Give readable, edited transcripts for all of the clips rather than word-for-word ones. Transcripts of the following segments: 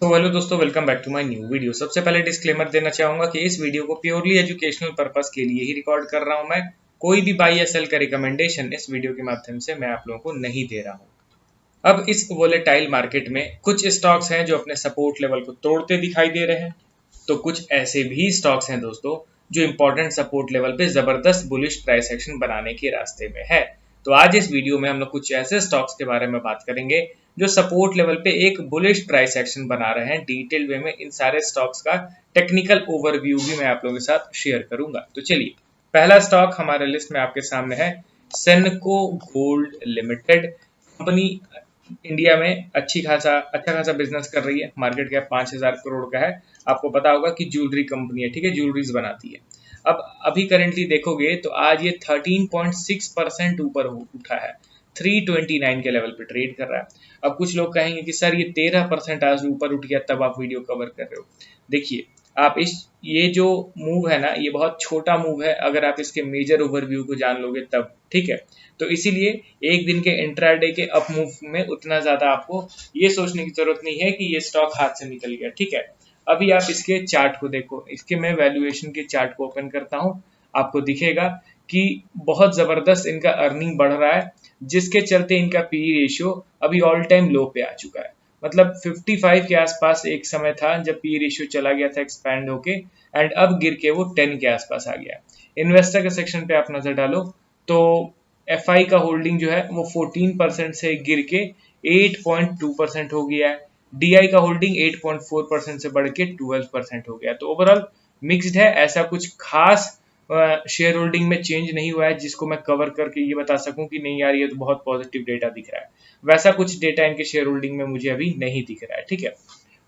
तो हेलो दोस्तों, welcome back to my new video. सबसे पहले डिस्क्लेमर देना चाहूंगा कि इस वीडियो को प्योरली एजुकेशनल पर्पस के लिए ही रिकॉर्ड कर रहा हूं। मैं कोई भी बाई या सेल का रिकमेंडेशन इस वीडियो के माध्यम से मैं आप लोगों को नहीं दे रहा हूं। अब इस वोलेटाइल मार्केट में कुछ स्टॉक्स हैं जो अपने सपोर्ट लेवल को तोड़ते दिखाई दे रहे हैं, तो कुछ ऐसे भी स्टॉक्स हैं दोस्तों जो इंपॉर्टेंट सपोर्ट लेवल पे जबरदस्त बुलिश प्राइस एक्शन बनाने के रास्ते में है। तो आज इस वीडियो में हम लोग कुछ ऐसे स्टॉक्स के बारे में बात करेंगे जो सपोर्ट लेवल पे एक बुलिश प्राइस एक्शन बना रहे हैं। डिटेल वे में इन सारे स्टॉक्स का टेक्निकल ओवरव्यू भी मैं आप लोगों के साथ शेयर करूंगा। तो चलिए, पहला स्टॉक हमारे लिस्ट में आपके सामने है सेनको गोल्ड लिमिटेड। कंपनी इंडिया में अच्छा खासा बिजनेस कर रही है। मार्केट कैप 5,000 करोड़ का है। आपको पता होगा कि ज्वेलरी कंपनी है, ठीक है, ज्वेलरीज बनाती है। अब अभी करेंटली देखोगे तो आज ये 13.6% ऊपर उठा है, 329 के लेवल पे ट्रेड कर रहा है। अब कुछ लोग कहेंगे कि सर ये 13% आज ऊपर उठ गया, तब आप वीडियो कवर कर रहे हो। देखिए, आप ये जो मूव है ना, ये बहुत छोटा मूव है अगर आप इसके मेजर ओवरव्यू को जान लोगे तब, ठीक है। तो इसीलिए एक दिन के इंट्राडे के अप मूव में उतना ज्यादा आपको ये सोचने की जरूरत नहीं है कि ये स्टॉक हाथ से निकल गया, ठीक है। अभी आप इसके चार्ट को देखो, इसके मैं वैल्यूएशन के चार्ट को ओपन करता हूं, आपको दिखेगा कि बहुत जबरदस्त इनका अर्निंग बढ़ रहा है, जिसके चलते इनका पीई रेशियो अभी ऑल टाइम लो पे आ चुका है। मतलब 55 के आसपास एक समय था जब पी रेशियो चला गया था एक्सपैंड होके, एंड अब गिर के वो 10 के आसपास आ गया। इन्वेस्टर के सेक्शन पे आप नजर डालो तो एफ का होल्डिंग जो है वो 14% से गिर के 8.2% हो गया है। डीआई का होल्डिंग 8.4% से बढ़ के 12% हो गया। तो ओवरऑल मिक्स्ड है, ऐसा कुछ खास शेयर होल्डिंग में चेंज नहीं हुआ है जिसको मैं कवर करके ये बता सकूं कि नहीं यार ये तो बहुत पॉजिटिव डेटा दिख रहा है। वैसा कुछ डेटा इनके शेयर होल्डिंग में मुझे अभी नहीं दिख रहा है, ठीक है।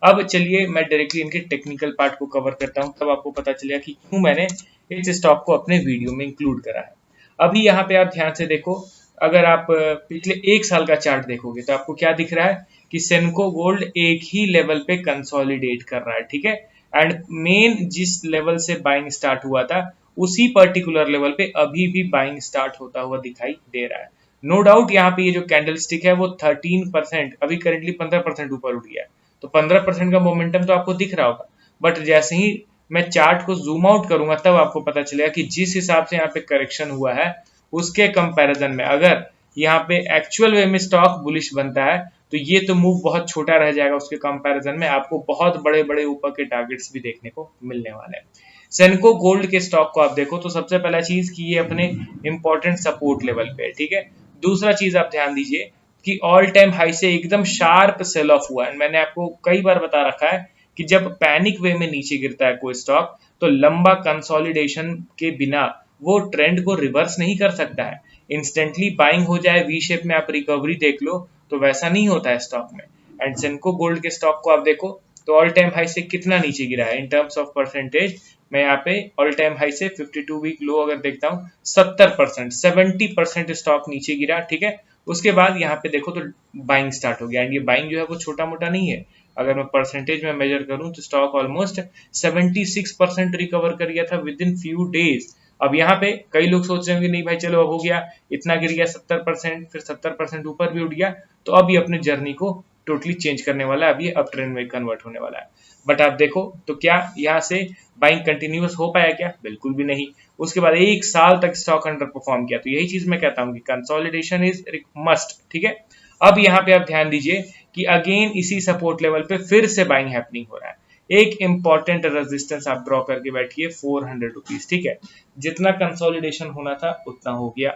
अब चलिए मैं डायरेक्टली इनके टेक्निकल पार्ट को कवर करता हूं, तब आपको पता चलेगा कि क्यों मैंने इस स्टॉक को अपने वीडियो में इंक्लूड करा है। अभी यहाँ पे आप ध्यान से देखो, अगर आप पिछले एक साल का चार्ट देखोगे तो आपको क्या दिख रहा है कि सेनको गोल्ड एक ही लेवल पे कंसोलिडेट कर रहा है, ठीक है। एंड मेन जिस लेवल से बाइंग स्टार्ट हुआ था उसी पर्टिकुलर लेवल पे अभी भी बाइंग स्टार्ट होता हुआ दिखाई दे रहा है। नो डाउट यहाँ पे ये जो कैंडल स्टिक है वो 13%, अभी करेंटली 15% ऊपर उठ गया है, तो 15% का मोमेंटम तो आपको दिख रहा होगा। बट जैसे ही मैं चार्ट को जूम आउट करूंगा तब आपको पता चलेगा कि जिस हिसाब से यहाँ पे करेक्शन हुआ है उसके कंपैरिजन में अगर यहाँ पे एक्चुअल वे में स्टॉक बुलिश बनता है तो ये तो मूव बहुत छोटा रह जाएगा। उसके कंपैरिजन में आपको बहुत बड़े बड़े ऊपर के टारगेट्स भी देखने को मिलने वाले हैं। सेनको गोल्ड के स्टॉक को आप देखो तो सबसे पहला चीज कि ये अपने इंपॉर्टेंट सपोर्ट लेवल पे है, ठीक है। दूसरा चीज आप ध्यान दीजिए कि ऑल टाइम हाई से एकदम शार्प सेल ऑफ हुआ है। मैंने आपको कई बार बता रखा है कि जब पैनिक वे में नीचे गिरता है कोई स्टॉक तो लंबा कंसोलिडेशन के बिना वो ट्रेंड को रिवर्स नहीं कर सकता है। इंस्टेंटली बाइंग हो जाए, वी शेप में आप रिकवरी देख लो, तो वैसा नहीं होता है स्टॉक में। एंड सेनको गोल्ड के स्टॉक को आप देखो तो ऑल टाइम हाई से कितना नीचे गिरा है इन टर्म्स ऑफ परसेंटेज। मैं यहाँ पे ऑल टाइम हाई से 52 वीक लो अगर देखता हूँ 70%, 70% स्टॉक नीचे गिरा, ठीक है। उसके बाद यहाँ पे देखो तो बाइंग स्टार्ट हो गया। एंड ये बाइंग जो है वो छोटा मोटा नहीं है, अगर मैं परसेंटेज में मेजर करूं तो स्टॉक ऑलमोस्ट 76% रिकवर कर गया था विद इन फ्यू डेज। अब यहाँ पे कई लोग सोच रहे होंगे नहीं भाई चलो अब हो गया, इतना गिर गया 70%, फिर 70% ऊपर भी उठ गया, तो अब ये अपने जर्नी को टोटली चेंज करने वाला है, अब ये अप ट्रेंड में कन्वर्ट होने वाला है। बट आप देखो तो क्या यहाँ से बाइंग कंटिन्यूस हो पाया क्या? बिल्कुल भी नहीं। उसके बाद एक साल तक स्टॉक अंडर परफॉर्म किया। तो यही चीज मैं कहता हूँ कि कंसोलिडेशन इज मस्ट, ठीक है। अब यहाँ पे आप ध्यान दीजिए कि अगेन इसी सपोर्ट लेवल पे फिर से बाइंग हैपनिंग हो रहा है। एक इंपॉर्टेंट रेजिस्टेंस आप ड्रॉ करके बैठिए 400 रुपीज, ठीक है। जितना कंसोलिडेशन होना था उतना हो गया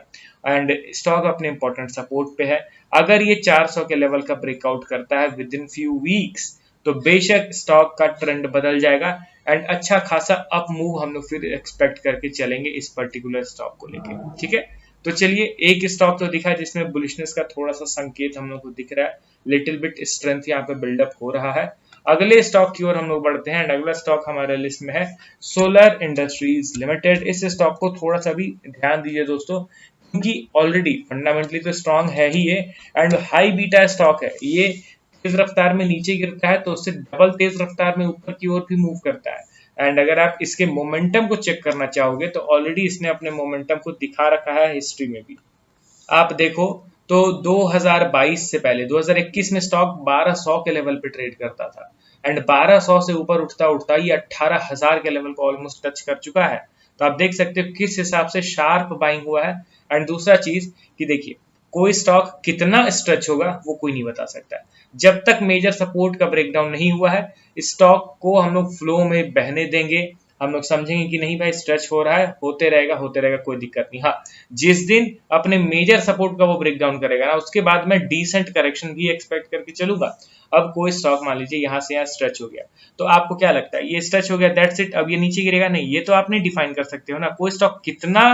एंड स्टॉक अपने इंपॉर्टेंट सपोर्ट पे है। अगर ये 400 के लेवल का ब्रेकआउट करता है विद इन फ्यू वीक्स तो बेशक स्टॉक का ट्रेंड बदल जाएगा एंड अच्छा खासा अप मूव हम लोग फिर एक्सपेक्ट करके चलेंगे इस पर्टिकुलर स्टॉक को लेके, ठीक है। तो चलिए, एक स्टॉक तो दिखा जिसमें बुलिशनेस का थोड़ा सा संकेत हम लोग को दिख रहा है, लिटिल बिट स्ट्रेंथ यहाँ पे बिल्डअप हो रहा है। अगले स्टॉक की ओर हम लोग बढ़ते हैं। अगला स्टॉक हमारे लिस्ट में है सोलर इंडस्ट्रीज लिमिटेड। इस स्टॉक को थोड़ा सा भी ध्यान दीजिए दोस्तों, क्योंकि ऑलरेडी फंडामेंटली तो स्ट्रांग है ही ये एंड हाई बीटा स्टॉक है। ये तेज रफ्तार में नीचे गिरता है तो उससे डबल तेज रफ्तार में ऊपर की ओर भी मूव करता है। एंड अगर आप इसके मोमेंटम को चेक करना चाहोगे तो ऑलरेडी इसने अपने मोमेंटम को दिखा रखा है हिस्ट्री में भी। आप देखो तो 2022 से पहले 2021 में स्टॉक 1200 के लेवल पे ट्रेड करता था, एंड 1200 से ऊपर उठता उठता ये 18,000 के लेवल को ऑलमोस्ट टच कर चुका है। तो आप देख सकते हो किस हिसाब से शार्प बाइंग हुआ है। एंड दूसरा चीज कि देखिए, कोई स्टॉक कितना स्ट्रेच होगा वो कोई नहीं बता सकता है। जब तक मेजर सपोर्ट का ब्रेकडाउन नहीं हुआ है, स्टॉक को हम लोग फ्लो में बहने देंगे, हम लोग समझेंगे कि नहीं भाई स्ट्रेच हो रहा है, होते रहेगा, कोई दिक्कत नहीं। हाँ, जिस दिन अपने मेजर सपोर्ट का वो ब्रेकडाउन करेगा ना, उसके बाद मैं डिसेंट करेक्शन भी एक्सपेक्ट करके चलूंगा। अब कोई स्टॉक मान लीजिए यहाँ से यहाँ स्ट्रेच हो गया, तो आपको क्या लगता है ये स्ट्रेच हो गया दैट्स इट, अब ये नीचे गिरेगा? नहीं, ये तो आप नहीं डिफाइन कर सकते हो ना। कोई स्टॉक कितना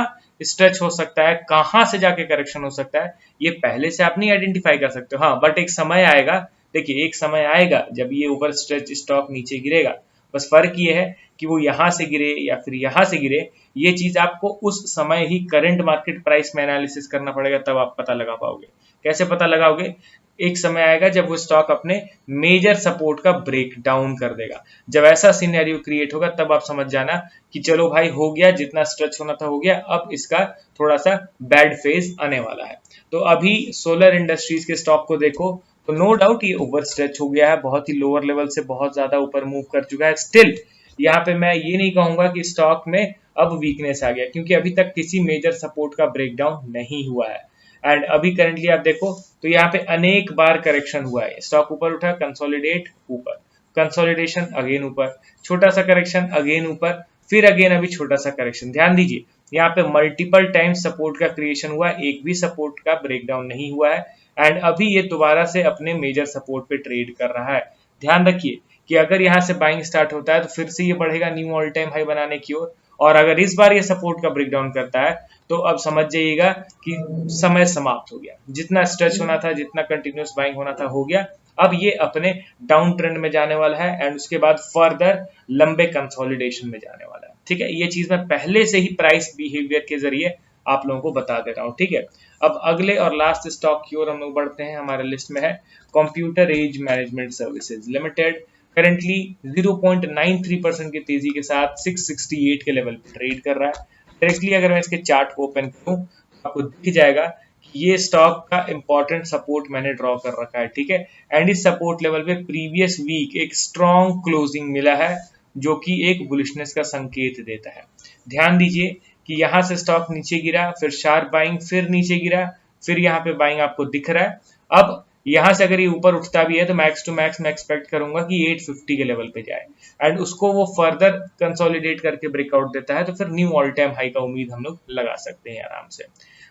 स्ट्रेच हो सकता है, कहां से जाके करेक्शन हो सकता है, ये पहले से आप नहीं आइडेंटिफाई कर सकते हो। हाँ, बट एक समय आएगा, देखिए एक समय आएगा जब ये ओवर स्ट्रेच स्टॉक नीचे गिरेगा। बस फर्क ये है कि वो यहां से गिरे या फिर यहां से गिरे, ये चीज आपको उस समय ही करंट मार्केट प्राइस में एनालिसिस करना पड़ेगा, तब आप पता लगा पाओगे। कैसे पता लगाओगे? एक समय आएगा जब वो स्टॉक अपने मेजर सपोर्ट का ब्रेक डाउन कर देगा। जब ऐसा सिनेरियो क्रिएट होगा तब आप समझ जाना कि चलो भाई हो गया, जितना स्ट्रेच होना था हो गया, अब इसका थोड़ा सा बैड फेज आने वाला है। तो अभी सोलर इंडस्ट्रीज के स्टॉक को देखो तो नो डाउट ये ओवर स्ट्रेच हो गया है, बहुत ही लोअर लेवल से बहुत ज्यादा ऊपर मूव कर चुका है। स्टिल यहाँ पे मैं ये नहीं कहूंगा कि स्टॉक में अब वीकनेस आ गया, क्योंकि अभी तक किसी मेजर सपोर्ट का ब्रेकडाउन नहीं हुआ है। एंड अभी करंटली आप देखो तो यहाँ पे अनेक बार करेक्शन हुआ है, स्टॉक ऊपर उठा, कंसोलिडेट ऊपर, कंसोलिडेशन अगेन ऊपर, छोटा सा करेक्शन अगेन ऊपर, फिर अगेन अभी छोटा सा करेक्शन। ध्यान दीजिए यहाँ पे मल्टीपल टाइम सपोर्ट का क्रिएशन हुआ, एक भी सपोर्ट का ब्रेकडाउन नहीं हुआ है। एंड अभी ये दोबारा से अपने मेजर सपोर्ट पे ट्रेड कर रहा है। ध्यान रखिए कि अगर यहाँ से बाइंग स्टार्ट होता है तो फिर से ये बढ़ेगा न्यू ऑल टाइम हाई बनाने की ओर, और अगर इस बार ये सपोर्ट का ब्रेकडाउन करता है तो अब समझ जाइएगा कि समय समाप्त हो गया। जितना स्ट्रेच होना था, जितना कंटिन्यूस बाइंग होना था हो गया। अब ये अपने डाउन ट्रेंड में जाने वाला है एंड उसके बाद फर्दर लंबे कंसोलिडेशन में जाने वाला है। ठीक है, ये चीज मैं पहले से ही प्राइस बिहेवियर के जरिए आप लोगों को बता दे रहा हूँ। ठीक है, अब अगले और लास्ट स्टॉक की ओर हम लोग बढ़ते हैं। हमारे लिस्ट में है Computer Age Management Services Limited. Currently 0.93% की तेजी के साथ 668 के लेवल पे ट्रेड कर रहा है। डायरेक्टली अगर मैं इसके चार्ट को ओपन करूं तो आपको दिख जाएगा कि ये स्टॉक का इंपॉर्टेंट सपोर्ट मैंने ड्रॉ कर रखा है। ठीक है, एंड इस सपोर्ट लेवल पे प्रीवियस वीक एक स्ट्रॉन्ग क्लोजिंग मिला है, जो कि एक बुलिशनेस का संकेत देता है। ध्यान दीजिए कि यहाँ से स्टॉक नीचे गिरा, फिर शार्प बाइंग, फिर नीचे गिरा, फिर यहाँ पे बाइंग आपको दिख रहा है। अब यहाँ से अगर ये ऊपर उठता भी है तो मैक्स टू मैक्स मैं एक्सपेक्ट करूंगा कि 850 के लेवल पे जाए, एंड उसको वो फर्दर कंसोलिडेट करके ब्रेकआउट देता है तो फिर न्यू ऑल टाइम हाई का उम्मीद हम लोग लगा सकते हैं आराम से।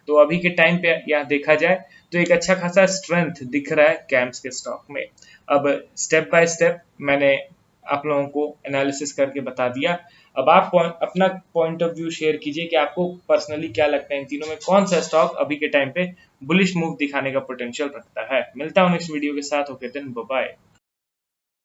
तो अभी के टाइम पे यहाँ देखा जाए तो एक अच्छा खासा स्ट्रेंथ दिख रहा है कैम्स के स्टॉक में। अब स्टेप बाय स्टेप मैंने आप लोगों को एनालिसिस करके बता दिया। अब आप अपना पॉइंट ऑफ व्यू शेयर कीजिए कि आपको पर्सनली क्या लगता है इन तीनों में कौन सा स्टॉक अभी के टाइम पे बुलिश मूव दिखाने का पोटेंशियल रखता है। मिलता हूं नेक्स्ट वीडियो के साथ। Okay then, bye bye.